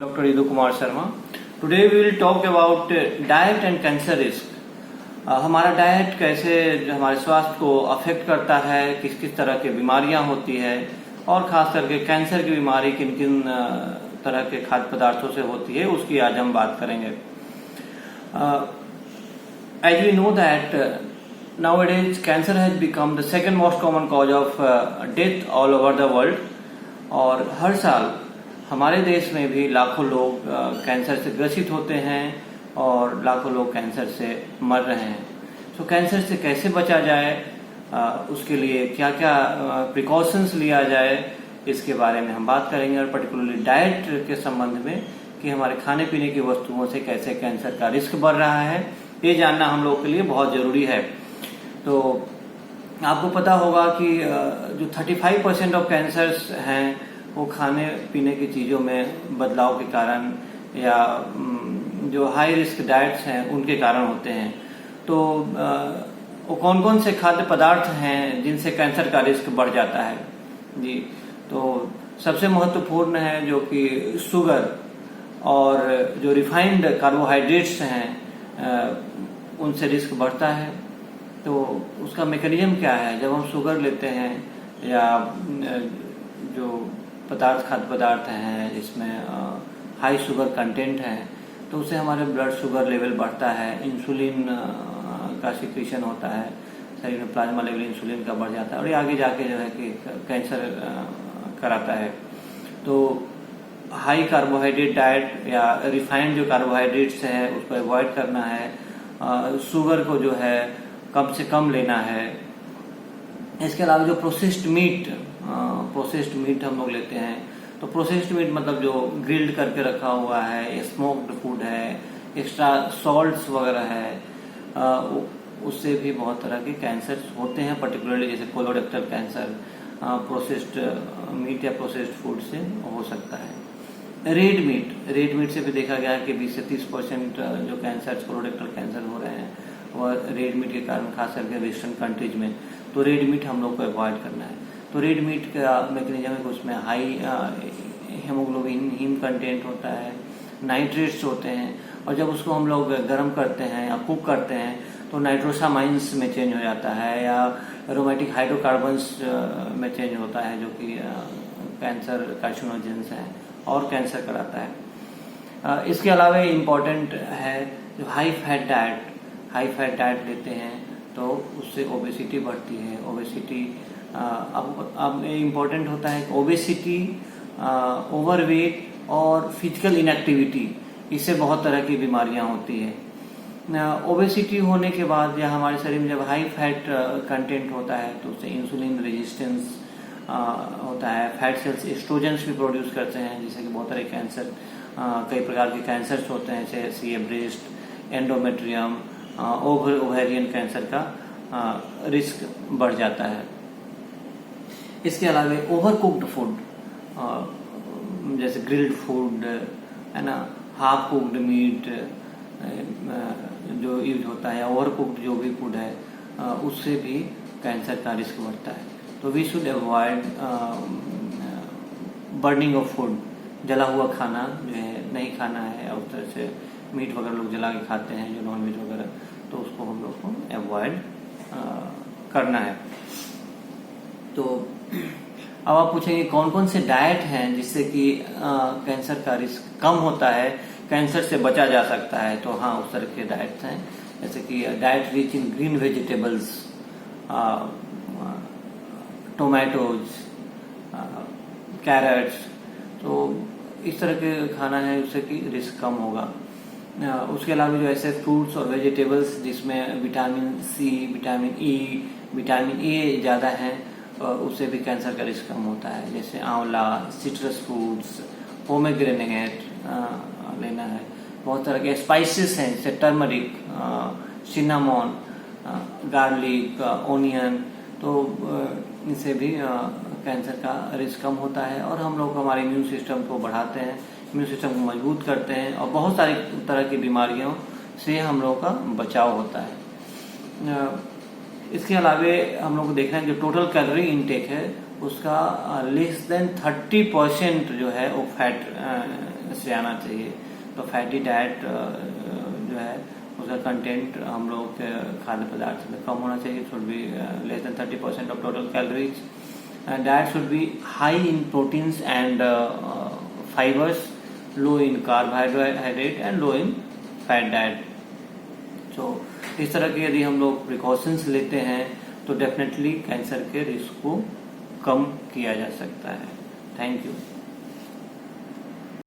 Dr. Idu Kumar Sharma. Today we will talk about diet and cancer risk. हमारा diet कैसे हमारे स्वास्थ्य को अफेक्ट करता है, किस किस तरह की बीमारियां होती है और खास करके कैंसर की बीमारी किन किन तरह के खाद्य पदार्थों से होती है, उसकी आज हम बात करेंगे. As we know that nowadays cancer has become the second most common cause of death all over the world. और हर साल हमारे देश में भी लाखों लोग कैंसर से ग्रसित होते हैं और लाखों लोग कैंसर से मर रहे हैं. तो कैंसर से कैसे बचा जाए, उसके लिए क्या क्या प्रिकॉशंस लिया जाए, इसके बारे में हम बात करेंगे. और पर्टिकुलरली डाइट के संबंध में कि हमारे खाने पीने की वस्तुओं से कैसे कैंसर का रिस्क बढ़ रहा है, ये जानना हम लोग के लिए बहुत जरूरी है. तो आपको पता होगा कि जो 35% ऑफ कैंसर्स हैं वो खाने पीने की चीज़ों में बदलाव के कारण या जो हाई रिस्क डाइट्स हैं उनके कारण होते हैं. तो वो कौन कौन से खाद्य पदार्थ हैं जिनसे कैंसर का रिस्क बढ़ जाता है जी. तो सबसे महत्वपूर्ण है जो कि शुगर और जो रिफाइंड कार्बोहाइड्रेट्स हैं उनसे रिस्क बढ़ता है. तो उसका मैकेनिज्म क्या है, जब हम शुगर लेते हैं या जो खाद्य पदार्थ हैं जिसमें हाई शुगर कंटेंट है तो उससे हमारे ब्लड शुगर लेवल बढ़ता है, इंसुलिन का सिक्रीशन होता है, शरीर में प्लाज्मा लेवल इंसुलिन का बढ़ जाता है और ये आगे जाके जो है कि कैंसर कराता है. तो हाई कार्बोहाइड्रेट डाइट या रिफाइंड जो कार्बोहाइड्रेट्स हैं उसको अवॉइड करना है. शुगर को जो है कम से कम लेना है. इसके अलावा जो प्रोसेस्ड मीट हम लोग लेते हैं, तो प्रोसेस्ड मीट मतलब जो ग्रिल्ड करके रखा हुआ है, स्मोक्ड फूड है, एक्स्ट्रा सॉल्ट्स वगैरह है, उससे भी बहुत तरह के कैंसर होते हैं. पर्टिकुलरली जैसे कोलोरेक्टल कैंसर प्रोसेस्ड मीट या प्रोसेस्ड फूड से हो सकता है. रेड मीट से भी देखा गया है कि 20 से 30% जो कैंसर कोलोरेक्टल कैंसर हो रहे हैं और रेड मीट के कारण खास करके वेस्टर्न कंट्रीज में. तो रेड मीट हम लोग को अवॉइड करना है. तो रेड मीट का मैकेनिज्म है कि उसमें हाई हेमोग्लोबिन हीम कंटेंट होता है, नाइट्रेट्स होते हैं और जब उसको हम लोग गर्म करते हैं या कुक करते हैं तो नाइट्रोसामाइंस में चेंज हो जाता है या एरोमेटिक हाइड्रोकार्बन्स में चेंज होता है जो कि कैंसर कार्सिनोजेंस है और कैंसर कराता है. इसके अलावा इम्पॉर्टेंट है जो हाई फैट डाइट लेते हैं तो उससे ओबेसिटी बढ़ती है. ओबेसिटी अब इम्पोर्टेंट होता है ओबेसिटी, ओवरवेट और फिजिकल इनएक्टिविटी, इससे बहुत तरह की बीमारियां होती है. ओबेसिटी होने के बाद या हमारे शरीर में जब हाई फैट कंटेंट होता है तो उससे इंसुलिन रेजिस्टेंस होता है. फैट सेल्स एस्ट्रोजेंस भी प्रोड्यूस करते हैं जिससे कि बहुत तरह कैंसर, कई प्रकार के कैंसर्स होते हैं जैसे ब्रेस्ट, एंडोमेट्रियम, ओवेरियन कैंसर का रिस्क बढ़ जाता है. इसके अलावा ओवर कुक्ड फूड जैसे ग्रिल्ड फूड है ना, हाफ कुक्ड मीट जो यूज होता है, ओवर कुक्ड जो भी फूड है उससे भी कैंसर का रिस्क बढ़ता है. तो we should avoid burning of food. जला हुआ खाना जो है नहीं खाना है. उस तरह से मीट वगैरह लोग जला के खाते हैं जो नॉन मीट वगैरह, तो उसको हम लोग को अवॉइड करना है. तो अब आप पूछेंगे कौन कौन से डाइट हैं जिससे कि कैंसर का रिस्क कम होता है, कैंसर से बचा जा सकता है. तो हाँ, उस तरह के डाइट्स हैं जैसे कि diet rich in green vegetables, tomatoes, carrots. तो इस तरह के खाना है उससे कि रिस्क कम होगा. उसके अलावा जो ऐसे फ्रूट्स और वेजिटेबल्स जिसमें vitamin C, vitamin E, vitamin A ज़्यादा है उससे भी कैंसर का रिस्क कम होता है. जैसे आंवला, सिट्रस फ्रूट्स, पोमेग्रेनेट लेना है. बहुत तरह के स्पाइसेस हैं जैसे टर्मरिक, सिनामोन, गार्लिक, ओनियन. तो इनसे भी कैंसर का रिस्क कम होता है और हम लोग हमारे इम्यून सिस्टम को बढ़ाते हैं, इम्यून सिस्टम को मजबूत करते हैं और बहुत सारी तरह की बीमारियों से हम लोगों का बचाव होता है. इसके अलावा हम लोग को देखना है जो टोटल कैलोरी इनटेक है उसका लेस देन 30% जो है वो फैट से आना चाहिए। तो फैटी डाइट जो है उसका कंटेंट हम लोग के खाद्य पदार्थ में कम होना चाहिए। Should be less than 30% of total calories. Diet should be high in proteins and fibres, low in carbohydrate and low in fat diet. तो इस तरह के यदि हम लोग प्रिकॉशंस लेते हैं तो डेफिनेटली कैंसर के रिस्क को कम किया जा सकता है। Thank you.